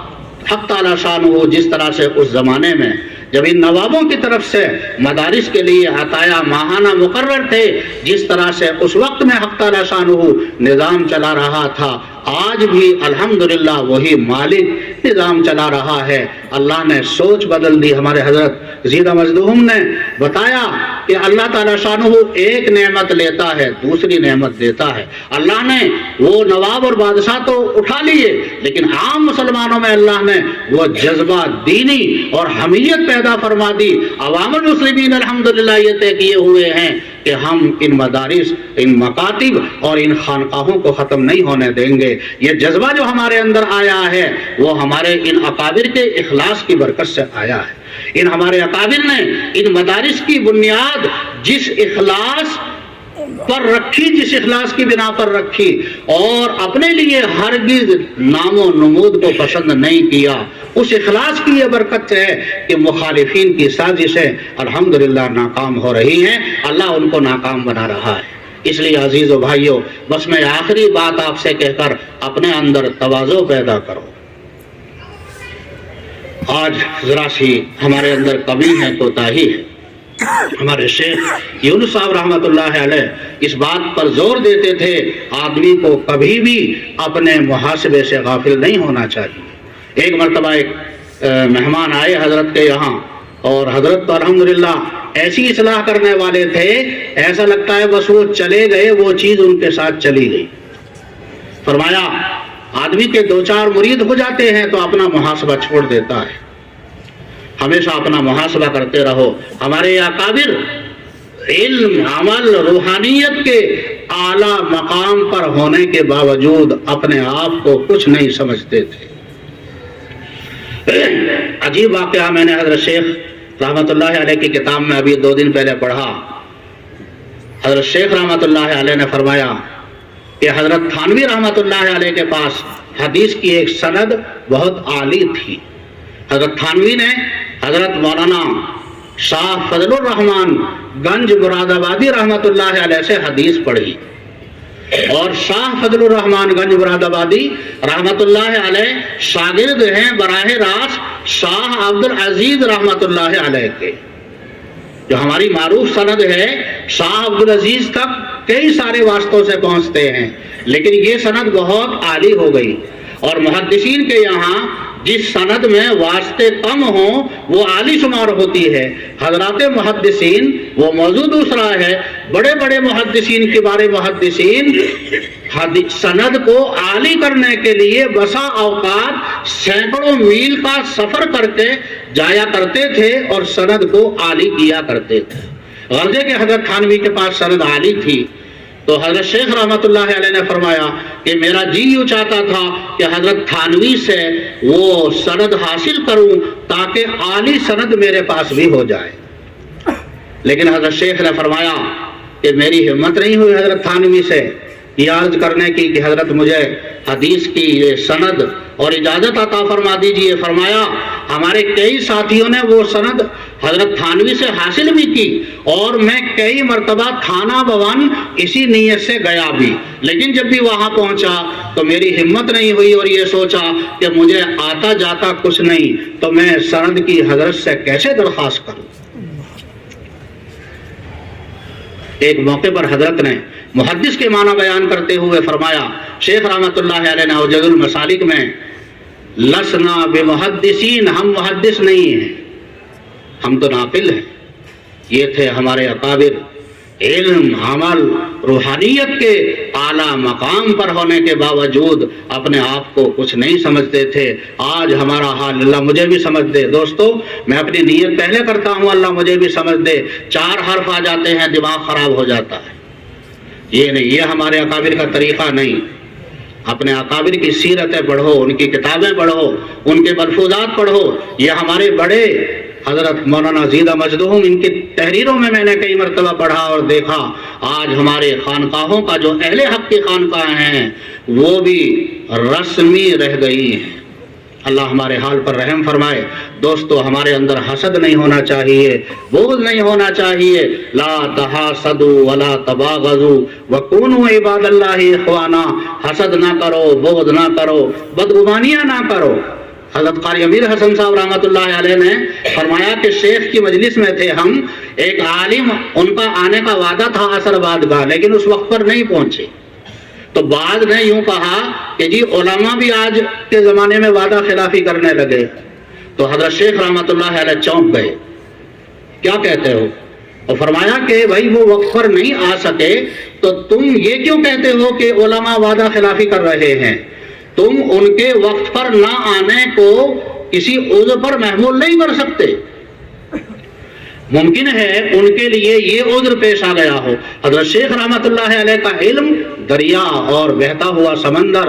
A: حق تعالی شانہ جس طرح سے اس زمانے میں جب ان نوابوں کی طرف سے مدارس کے لیے عطایا ماہانہ مقرر تھے، جس طرح سے اس وقت میں حق تعالی شانہ نظام چلا رہا تھا، آج بھی الحمدللہ وہی مالک نظام چلا رہا ہے. اللہ نے سوچ بدل دی. ہمارے حضرت زیدہ مجدہم نے بتایا کہ اللہ تعالی شانہ ایک نعمت لیتا ہے، دوسری نعمت دیتا ہے. اللہ نے وہ نواب اور بادشاہ تو اٹھا لیے، لیکن عام مسلمانوں میں اللہ نے وہ جذبہ دینی اور حمیت پیدا فرما دی. عوام المسلمین الحمدللہ یہ طے کیے ہوئے ہیں کہ ہم ان مدارس، ان مکاتب اور ان خانقاہوں کو ختم نہیں ہونے دیں گے. یہ جذبہ جو ہمارے اندر آیا ہے وہ ہمارے ان اکابر کے اخلاص کی برکت سے آیا ہے. ان ہمارے اکابر نے ان مدارس کی بنیاد جس اخلاص پر رکھی، جس اخلاص کی بنا پر رکھی، اور اپنے لیے ہرگز نام و نمود کو پسند نہیں کیا، اس اخلاص کی یہ برکت ہے کہ مخالفین کی سازشیں الحمدللہ ناکام ہو رہی ہیں، اللہ ان کو ناکام بنا رہا ہے۔ اس لیے عزیز و بھائیوں، بس میں آخری بات آپ سے کہہ کر اپنے اندر تواضع پیدا کرو۔ آج ذرا سی ہمارے اندر کمی ہے، کوتاہی ہے۔ ہمارے شیخ یونس صاحب رحمۃ اللہ علیہ اس بات پر زور دیتے تھے، آدمی کو کبھی بھی اپنے محاسبے سے غافل نہیں ہونا چاہیے۔ ایک مرتبہ ایک مہمان آئے حضرت کے یہاں، اور حضرت تو الحمدللہ ایسی اصلاح کرنے والے تھے، ایسا لگتا ہے بس وہ چلے گئے، وہ چیز ان کے ساتھ چلی گئی۔ فرمایا آدمی کے دو چار مرید ہو جاتے ہیں تو اپنا محاسبہ چھوڑ دیتا ہے، ہمیشہ اپنا محاسبہ کرتے رہو۔ ہمارے اکابر علم، عمل، روحانیت کے اعلیٰ مقام پر ہونے کے باوجود اپنے آپ کو کچھ نہیں سمجھتے تھے۔ عجیب واقعہ میں نے حضرت شیخ رحمۃ اللہ علیہ کی کتاب میں ابھی 2 دن پہلے پڑھا۔ حضرت شیخ رحمۃ اللہ علیہ نے فرمایا کہ حضرت تھانوی رحمۃ اللہ علیہ کے پاس حدیث کی ایک سند بہت عالی تھی۔ حضرت تھانوی نے حضرت مولانا شاہ فضل الرحمان گنج مراد آبادی رحمۃ اللہ علیہ سے حدیث پڑھی، اور شاہ فضل الرحمان گنج مراد آبادی رحمۃ اللہ علیہ شاگرد ہیں براہ راست شاہ عبد العزیز رحمۃ اللہ علیہ کے۔ جو ہماری معروف سند ہے شاہ عبد العزیز تک کئی سارے واسطوں سے پہنچتے ہیں، لیکن یہ سند بہت عالی ہو گئی، اور محدثین کے یہاں جس سند میں واسطے کم ہوں وہ عالی شمار ہوتی ہے۔ حضرات محدثین وہ موضوع دوسرا ہے، بڑے بڑے محدثین، کبار محدثین سند کو عالی کرنے کے لیے بسا اوقات سینکڑوں میل کا سفر کر کے جایا کرتے تھے اور سند کو عالی کیا کرتے تھے۔ غرضے کہ حضرت تھانوی کے پاس سند عالی تھی، تو حضرت شیخ رحمۃ اللہ علیہ نے فرمایا کہ میرا جی یوں چاہتا تھا کہ حضرت تھانوی سے وہ سند حاصل کروں تاکہ عالی سند میرے پاس بھی ہو جائے، لیکن حضرت شیخ نے فرمایا کہ میری ہمت نہیں ہوئی حضرت تھانوی سے یہ عرض کرنے کی کہ حضرت مجھے حدیث کی یہ سند اور اجازت عطا فرما دیجیے۔ فرمایا ہمارے کئی ساتھیوں نے وہ سند حضرت تھانوی سے حاصل بھی کی، اور میں کئی مرتبہ تھانہ بھون اسی نیت سے گیا بھی، لیکن جب بھی وہاں پہنچا تو میری ہمت نہیں ہوئی اور یہ سوچا کہ مجھے آتا جاتا کچھ نہیں تو میں سند کی حضرت سے کیسے درخواست کروں۔ ایک موقع پر حضرت نے محدث کے معنی بیان کرتے ہوئے فرمایا، شیخ رحمۃ اللہ علیہ نے اوجد المسالک میں لسنا بمحدثین، ہم محدث نہیں ہیں، ہم تو ناقل ہیں۔ یہ تھے ہمارے اکابر، علم، عمل، روحانیت کے اعلیٰ مقام پر ہونے کے باوجود اپنے آپ کو کچھ نہیں سمجھتے تھے۔ آج ہمارا حال اللہ مجھے بھی سمجھ دے۔ دوستو میں اپنی نیت پہلے کرتا ہوں اللہ مجھے بھی سمجھ دے، 4 حرف آ جاتے ہیں دماغ خراب ہو جاتا ہے۔ یہ نہیں، یہ ہمارے اکابر کا طریقہ نہیں۔ اپنے اکابر کی سیرتیں پڑھو، ان کی کتابیں پڑھو، ان کے ملفوظات پڑھو۔ یہ ہمارے بڑے حضرت مولانا زیدہ مجدہم، ان کی تحریروں میں نے کئی مرتبہ پڑھا اور دیکھا۔ آج ہمارے خانقاہوں کا جو اہل حق کی خانقاہ ہیں وہ بھی رسمی رہ گئی ہیں۔ اللہ ہمارے حال پر رحم فرمائے۔ دوستو ہمارے اندر حسد نہیں ہونا چاہیے، بغض نہیں ہونا چاہیے۔ لا تحاسدوا ولا تباغضوا وکونوا عباد اللہ اخوانا۔ حسد نہ کرو، بغض نہ کرو، بدگمانیاں نہ کرو۔ حضرت قاری امیر حسن صاحب رحمۃ اللہ علیہ نے فرمایا کہ شیخ کی مجلس میں تھے ہم، ایک عالم ان کا آنے کا وعدہ تھا عصر بعد کا، لیکن اس وقت پر نہیں پہنچے، تو بعد نے یوں کہا کہ جی علماء بھی آج کے زمانے میں وعدہ خلافی کرنے لگے۔ تو حضرت شیخ رحمۃ اللہ علیہ چونک گئے، کیا کہتے ہو؟ اور فرمایا کہ بھائی وہ وقت پر نہیں آ سکے تو تم یہ کیوں کہتے ہو کہ علماء وعدہ خلافی کر رہے ہیں؟ تم ان کے وقت پر نہ آنے کو کسی عذر پر محمول نہیں کر سکتے۔ ممکن ہے ان کے لیے یہ عذر پیش آ گیا ہو۔ حضرت شیخ رحمۃ اللہ علیہ کا علم دریا اور بہتا ہوا سمندر۔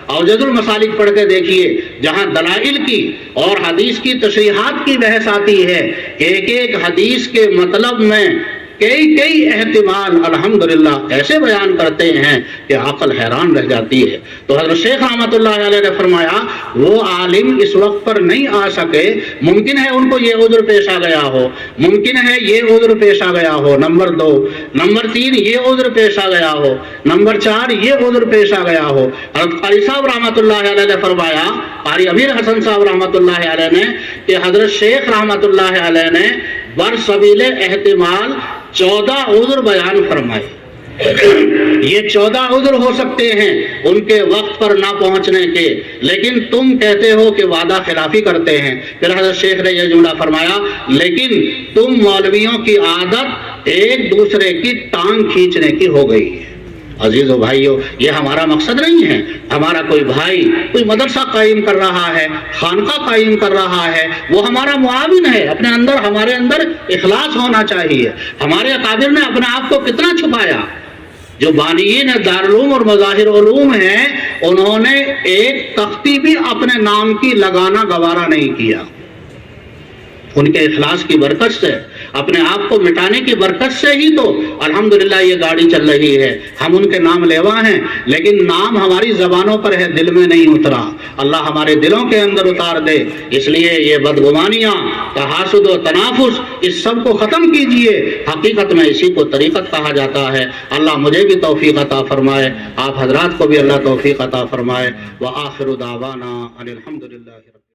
A: اوجد المسالک پڑھ کے دیکھیے، جہاں دلائل کی اور حدیث کی تشریحات کی بحث آتی ہے، ایک ایک حدیث کے مطلب میں کئی احتمال الحمدللہ ایسے بیان کرتے ہیں کہ عقل حیران رہ جاتی ہے۔ تو حضرت شیخ رحمۃ اللہ علیہ نے فرمایا وہ عالم اس وقت پر نہیں آ سکے، ممکن ہے ان کو یہ عذر پیش آ گیا ہو، ممکن ہے یہ عذر پیش آ گیا ہو، نمبر 2، نمبر 3 یہ عذر پیش آ گیا ہو، نمبر 4 یہ عذر پیش آ گیا ہو۔ حضرت قاری صاحب رحمۃ اللہ علیہ نے فرمایا، قاری امیر حسن صاحب رحمۃ اللہ علیہ نے، کہ حضرت شیخ رحمۃ اللہ علیہ نے برسبیل احتمال 14 عذر بیان فرمائے۔ یہ 14 عذر ہو سکتے ہیں ان کے وقت پر نہ پہنچنے کے، لیکن تم کہتے ہو کہ وعدہ خلافی کرتے ہیں۔ پھر حضرت شیخ نے یہ جملہ فرمایا، لیکن تم مولویوں کی عادت ایک دوسرے کی ٹانگ کھینچنے کی ہو گئی ہے۔ عزیزو بھائیو، یہ ہمارا مقصد نہیں ہے۔ ہمارا کوئی بھائی کوئی مدرسہ قائم کر رہا ہے، خانقاہ قائم کر رہا ہے، وہ ہمارا معاون ہے۔ ہمارے اندر اخلاص ہونا چاہیے۔ ہمارے اکابر نے اپنے آپ کو کتنا چھپایا۔ جو بانیین دارالعلوم اور مظاہر علوم ہیں، انہوں نے ایک تختی بھی اپنے نام کی لگانا گوارا نہیں کیا۔ ان کے اخلاص کی برکت سے، اپنے آپ کو مٹانے کی برکت سے ہی تو الحمدللہ یہ گاڑی چل رہی ہے۔ ہم ان کے نام لیوا ہیں، لیکن نام ہماری زبانوں پر ہے، دل میں نہیں اترا۔ اللہ ہمارے دلوں کے اندر اتار دے۔ اس لیے یہ بدگمانیاں، تحاسد و تنافس، اس سب کو ختم کیجئے۔ حقیقت میں اسی کو طریقت کہا جاتا ہے۔ اللہ مجھے بھی توفیق عطا فرمائے، آپ حضرات کو بھی اللہ توفیق عطا فرمائے۔ وآخر دعوانا ان الحمدللہ۔